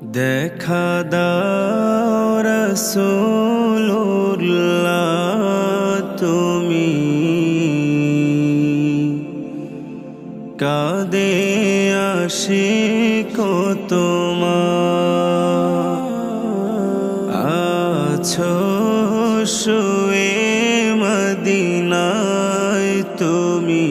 দেখা দাও রাসূলুল্লাহ তুমি কাঁদে আশিক তোমার আছো শুয়ে মদিনায় তুমি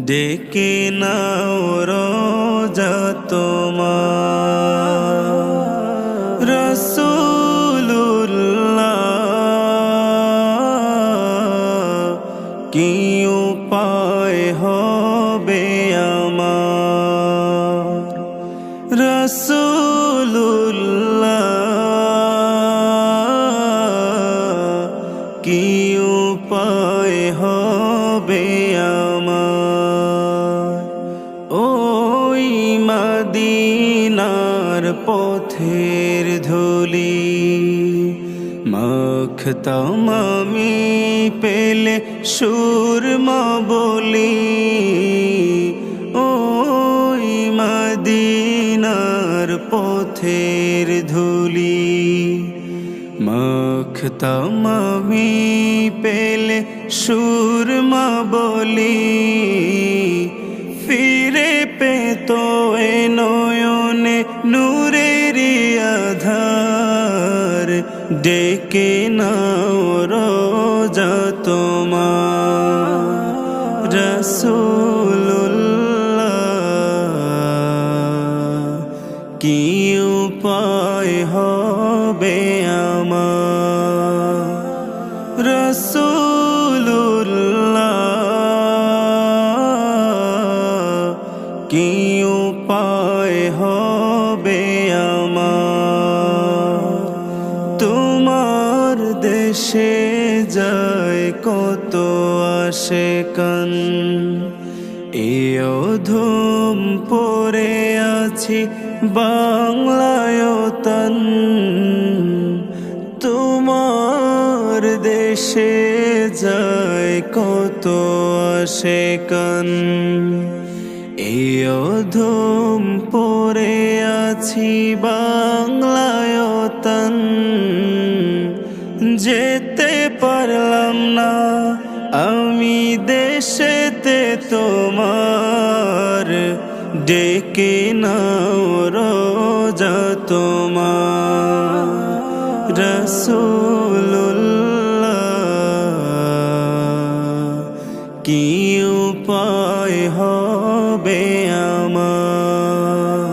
ডেকে নাও রোজা তোমার রাসূলুল্লাহ কি উপায় হবে আমার রাসূলুল্লাহ কি উপায় হবে আমার ওই মদিনার পথের ধুলি মাখতাম আমি পেলে সুরমা বলি ওই মদিনার পথের ধুলি মাখতাম আমি পেলে সুরমা বলি ফিরে পেত এ নয়নে নূরের আধার ডেকে নাও রোজা তোমার রাসূলুল্লাহ কি উপায় হবে আমার রাসূলুল্লাহ কি উপায় হবে আমার তোমার দেশে যায় কত আশিকান এ অধম পড়ে আছি বাংলায় তন তোমার দেশে যায় কত আশিকান এ অধম পড়ে আছি বাংলায় তন যেতে পারলাম না আমি দেশেতে তোমার ডেকে নাও রোজা তোমার রাসূলুল্লাহ কি উপায় হবে আমার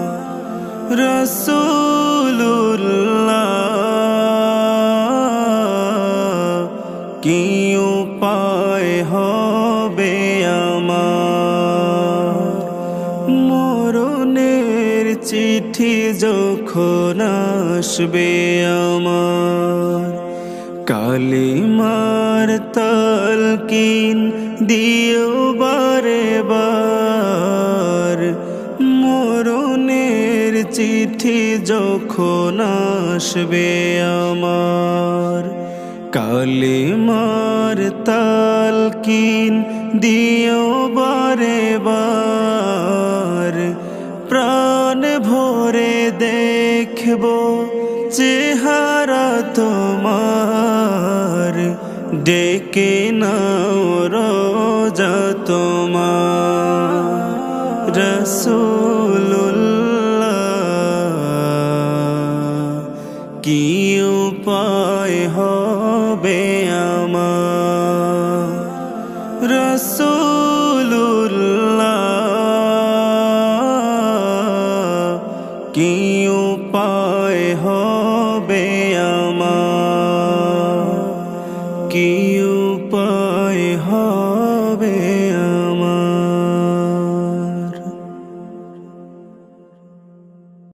রাসূলুল্লাহ কি উপায় হবে আমার মরণের চিঠি যখন আসবে আমার কালিমার তালকিন দিও বারে বার মরণের চিঠি যখন আসবে আমার কালিমার তালকিন দিও বারে বার প্রাণ ভরে দেখব চেহারা তোমার ডেকে নাও রোজা তোমার রাসূলুল্লাহ কি উপায় হবে আমার রাসূলুল্লাহ কি উপায় হবে আমার কি উপায় হবে